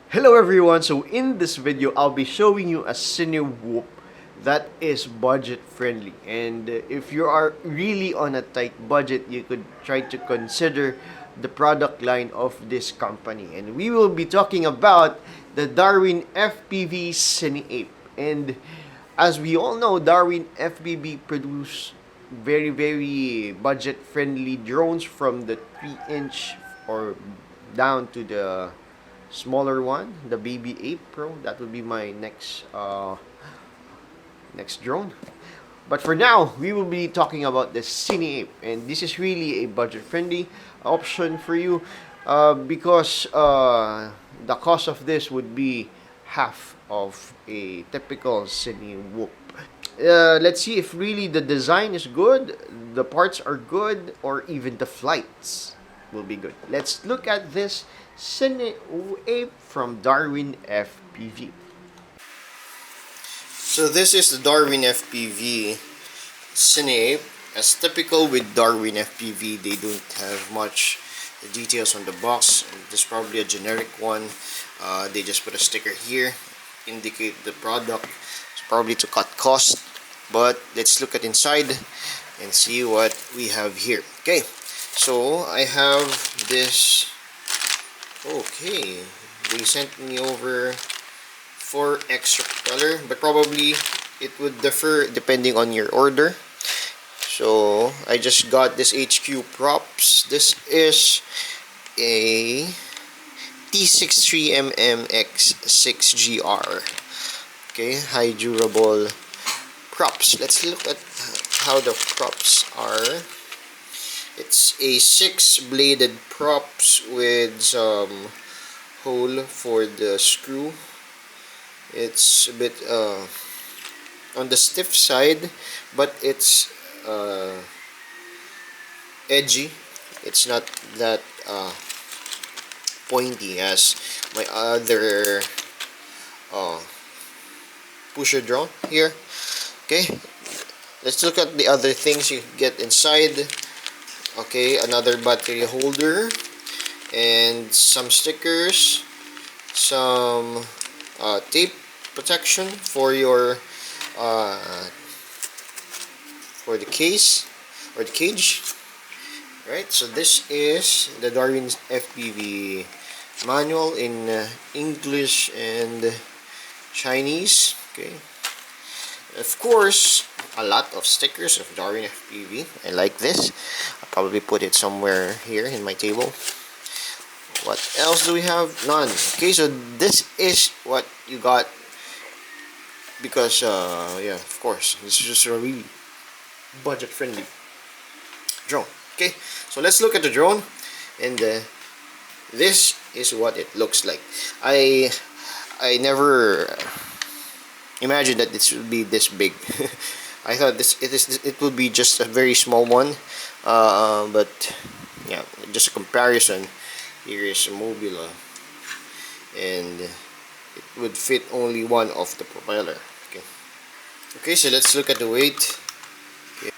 Hello everyone, so in this video I'll be showing you a CineApe that is budget friendly, and if you are really on a tight budget, you could try to consider the product line of this company. And we will be talking about the Darwin FPV CineApe. And as we all know, Darwin FPV produce very budget friendly drones from the 3-inch or down to the smaller one, the Baby 8 Pro. That would be my next drone. But for now, we will be talking about the CineApe, and this is really a budget-friendly option for you because the cost of this would be half of a typical CineWhoop. Let's see if really the design is good, the parts are good, or even the flights will be good. Let's look at this CineApe from Darwin FPV. So this is the Darwin FPV CineApe. As typical with Darwin FPV, they don't have much details on the box. This is probably a generic one. They just put a sticker here, indicate the product. It's probably to cut cost. But let's look at inside and see what we have here. Okay, so I have this. Okay, they sent me over 4 extra color, but probably it would differ depending on your order. So I just got this HQ props. This is a T63mmX6GR. Okay, high durable props. Let's look at how the props are. It's a 6-bladed props with some hole for the screw. It's a bit on the stiff side, but it's edgy. It's not that pointy as my other pusher drone here. Okay, let's look at the other things you get inside. Okay, another battery holder and some stickers, some tape protection for your for the case or the cage. Right, so this is the Darwin FPV manual in English and Chinese. Okay, of course, a lot of stickers of Darwin FPV. I like this. I'll probably put it somewhere here in my table. What else do we have? None. Okay, so this is what you got because yeah, of course, this is just a really budget friendly drone. Okay, so let's look at the drone, and this is what it looks like. I never imagined that this would be this big. I thought it would be just a very small one, but yeah, just a comparison. Here is a Mobula, and it would fit only one of the propeller. Okay, so let's look at the weight. Okay.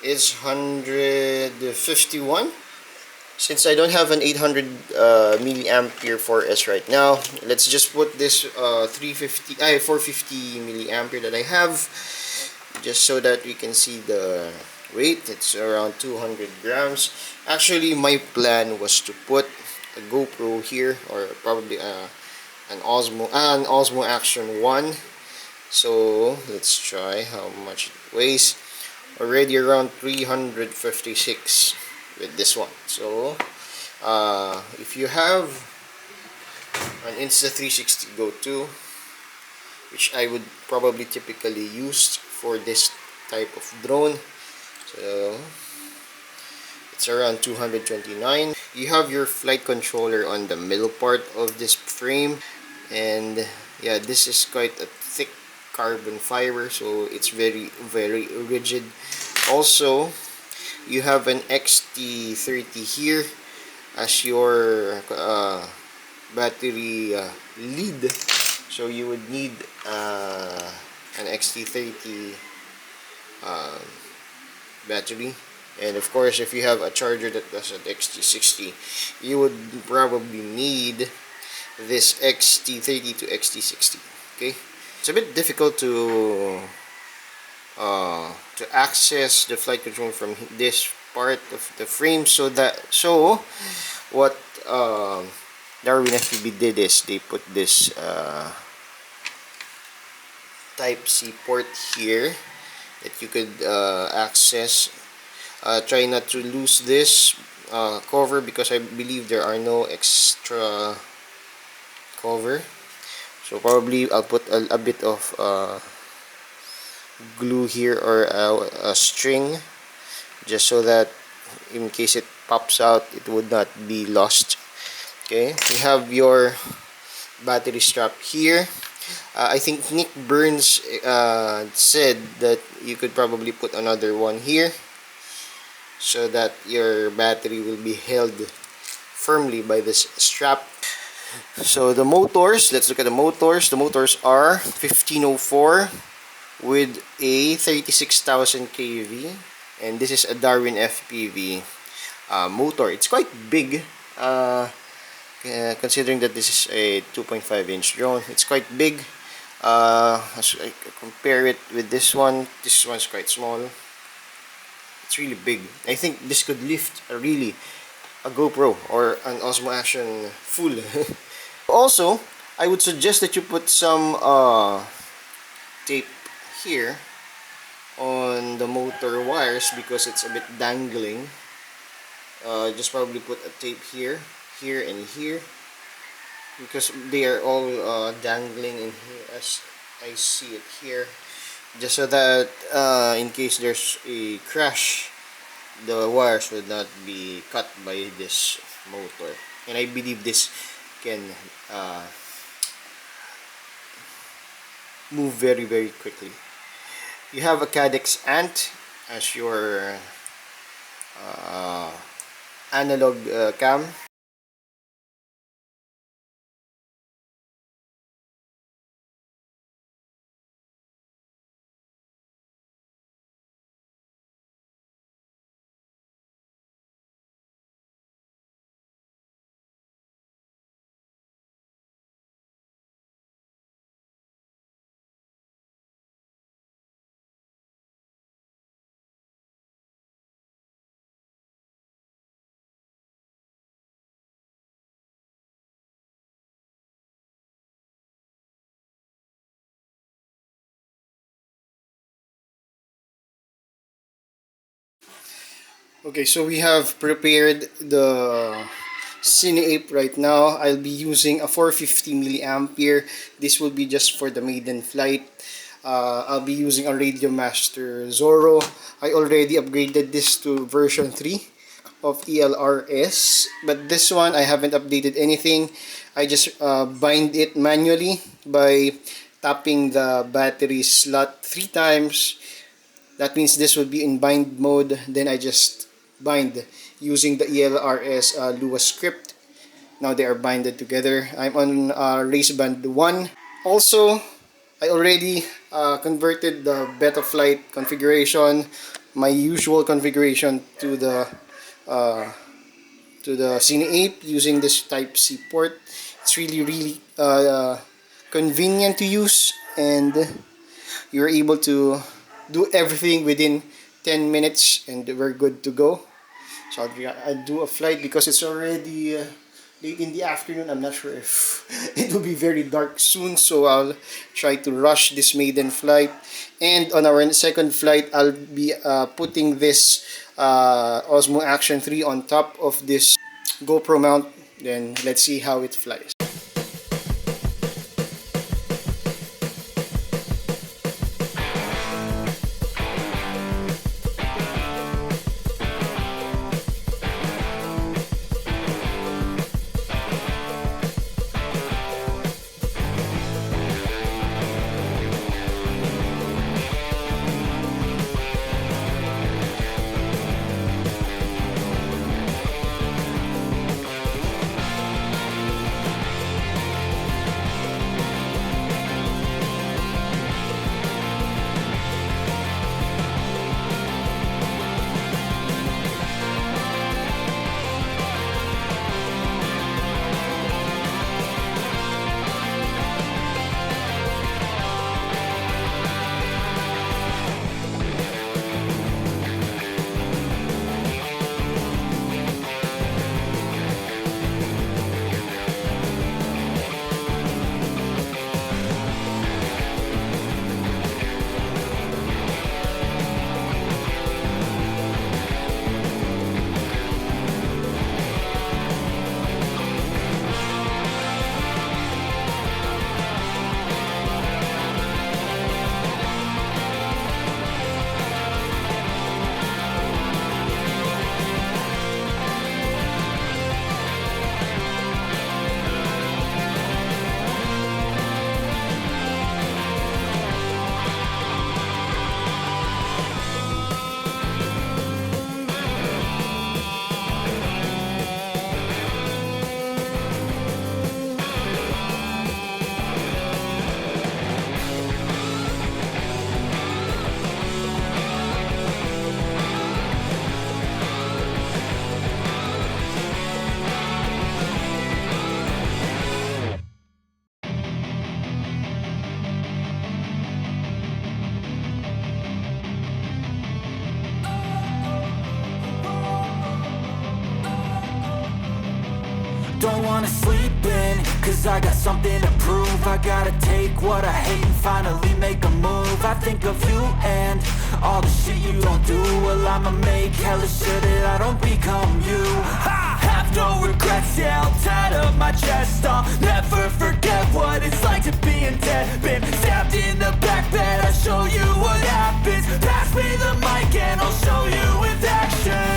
It's 151. Since I don't have an 800 milliampere 4S right now, let's just put this 450 milliampere that I have, just so that we can see the weight. It's around 200 grams. Actually, my plan was to put a GoPro here, or probably an Osmo Action 1. So let's try how much it weighs. Already around 356 with this one. So if you have an Insta360 Go 2, which I would probably typically use for this type of drone, so it's around 229. You have your flight controller on the middle part of this frame, and yeah, this is quite a thick carbon fiber, so it's very rigid. Also, you have an XT30 here as your battery lead, so you would need an XT30 battery And of course, if you have a charger that does an XT60, you would probably need this XT30 to XT60. Okay, it's a bit difficult to access the flight control from this part of the frame. So what Darwin FPV did is they put this Type C port here that you could access. Try not to lose this cover, because I believe there are no extra cover. So probably I'll put a bit of glue here, or a string, just so that in case it pops out, it would not be lost. Okay, you have your battery strap here. I think Nick Burns said that you could probably put another one here, so that your battery will be held firmly by this strap. So the motors, let's look at the motors. The motors are 1504 with a 36,000 kV, and this is a Darwin FPV motor. It's quite big, considering that this is a 2.5-inch drone. It's quite big. As I compare it with this one's quite small. It's really big. I think this could lift a GoPro or an Osmo Action full. Also, I would suggest that you put some tape here on the motor wires, because it's a bit dangling. Just probably put a tape here, and here, because they are all dangling in here, as I see it here, just so that in case there's a crash, the wires would not be cut by this motor. And I believe this can move very, very quickly. You have a Cadex Ant as your analog cam. Okay, so we have prepared the CineApe right now. I'll be using a 450 milliampere. This will be just for the maiden flight. I'll be using a Radio Master Zorro. I already upgraded this to version 3 of ELRS, but this one I haven't updated anything. I just bind it manually by tapping the battery slot 3 times. That means this will be in bind mode. Then I just bind using the ELRS Lua script. Now they are binded together. I'm on race band 1. Also, I already converted the beta flight configuration, my usual configuration, to the CineApe using this Type C port. It's really convenient to use, and you're able to do everything within 10 minutes and we're good to go. So I'll do a flight because it's already late in the afternoon. I'm not sure if it will be very dark soon, so I'll try to rush this maiden flight. And on our second flight, I'll be putting this Osmo Action 3 on top of this GoPro mount. Then let's see how it flies. wanna sleep in, cause I got something to prove. I gotta take what I hate and finally make a move. I think of you and all the shit you don't do. Well, I'ma make hella sure that I don't become you. I have no regrets, yeah, I'll tie up my chest. I'll never forget what it's like to be in debt. Been stabbed in the back bed, I'll show you what happens. Pass me the mic and I'll show you with action.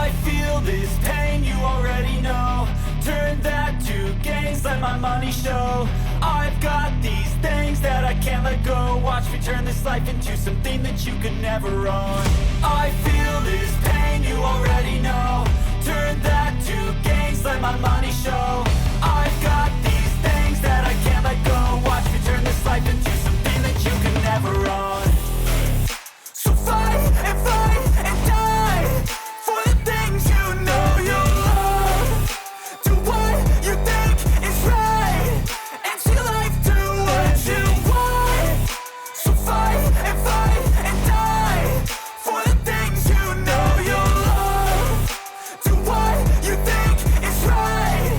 I feel this pain, you already know. Turn that to gains, let my money show. I've got these things that I can't let go. Watch me turn this life into something that you could never own. I feel this pain, you already know. Turn that to gains, let my money show. I've got these things that I can't let go. Watch me turn this life into something that you can never own. So fight and die for the things you know you love. Do what you think is right and see life do what you want. So fight and die for the things you know you love. Do what you think is right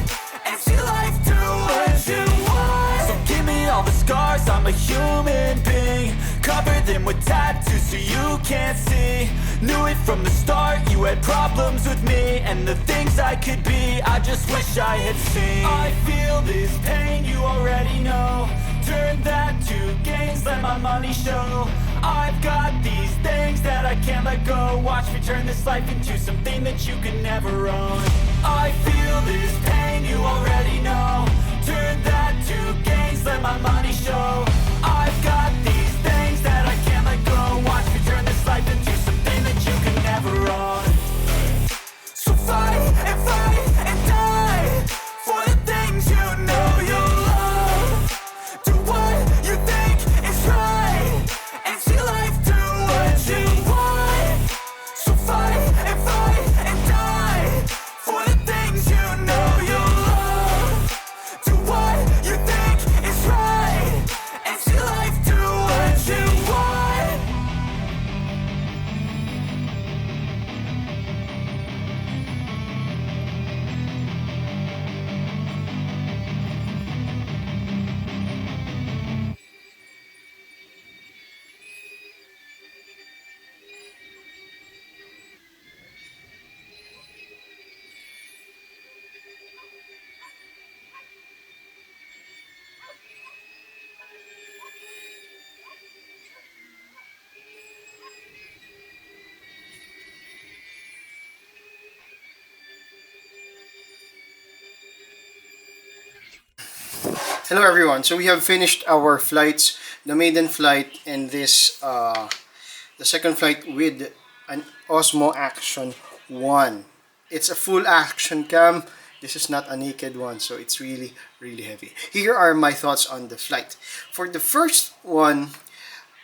and see life do what you want. So give me all the scars, I'm a human being. Cover them with tattoos so you can't see. Knew it from the start, you had problems with me and the things I could be, I just wish I had seen. I feel this pain, you already know. Turn that to gains, let my money show. I've got these things that I can't let go. Watch me turn this life into something that you can never own. I feel this pain, you already know. Turn that to gains, let my money show. I've got these things that I can't let go. Watch me turn this life into something that you can never own. So fight and die for the things you know you love. Do what you think is right and see life do what you want. So fight and die for the things you know you love. Do what you think is right and see life do what you want. Hello everyone. So we have finished our flights, the maiden flight and this the second flight with an Osmo Action 1. It's a full action cam. This is not a naked one, so it's really heavy. Here are my thoughts on the flight. For the first one,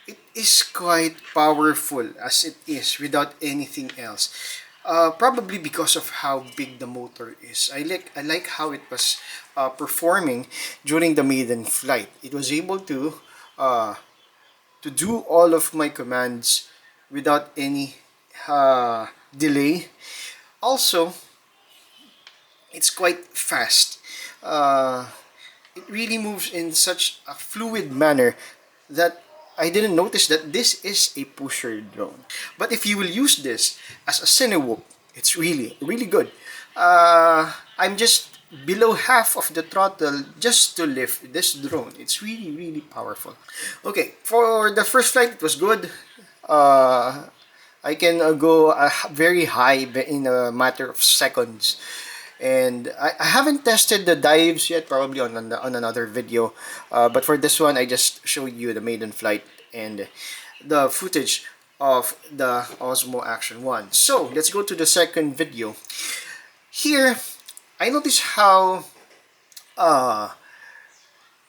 it is quite powerful as it is without anything else. Probably because of how big the motor is. I like how it was performing during the maiden flight. It was able to do all of my commands without any delay. Also, it's quite fast. It really moves in such a fluid manner that I didn't notice that this is a pusher drone. But if you will use this as a CineApe, it's really good. I'm just below half of the throttle just to lift this drone. It's really powerful. Okay, for the first flight, it was good. I can go very high in a matter of seconds. And I haven't tested the dives yet, probably on another video. But for this one, I just showed you the maiden flight and the footage of the Osmo Action 1. So, let's go to the second video. Here, I noticed how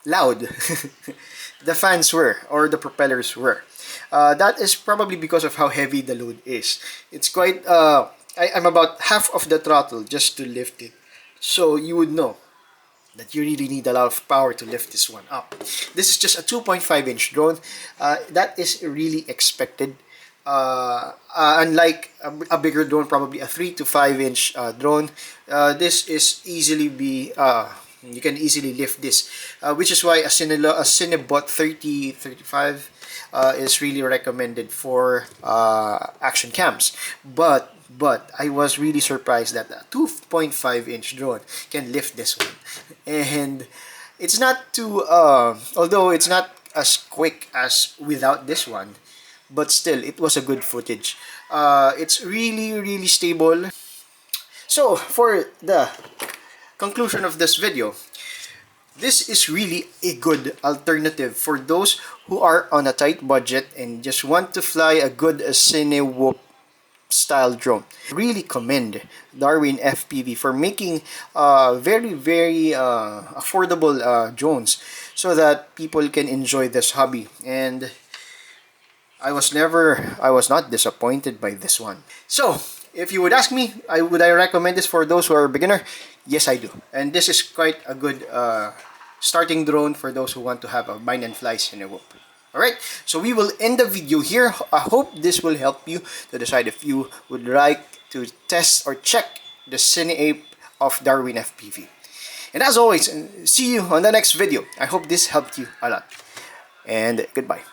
loud the fans were, or the propellers were. That is probably because of how heavy the load is. It's quite... I'm about half of the throttle just to lift it. So you would know that you really need a lot of power to lift this one up. This is just a 2.5-inch drone. That is really expected Unlike a bigger drone, probably a 3 to 5 inch drone, this is easily be you can easily lift this, which is why a Cinebot 3035 is really recommended for action cams. But I was really surprised that a 2.5 inch drone can lift this one, and it's not too although it's not as quick as without this one, but still it was a good footage. It's really stable. So for the conclusion of this video, this is really a good alternative for those who are on a tight budget and just want to fly a good CineApe style drone. Really commend Darwin FPV for making very affordable drones so that people can enjoy this hobby. And I was not disappointed by this one. So, if you would ask me, would I recommend this for those who are beginner? Yes, I do. And this is quite a good starting drone for those who want to have a bind and fly CineApe. Alright, so we will end the video here. I hope this will help you to decide if you would like to test or check the CineApe of Darwin FPV. And as always, see you on the next video. I hope this helped you a lot. And goodbye.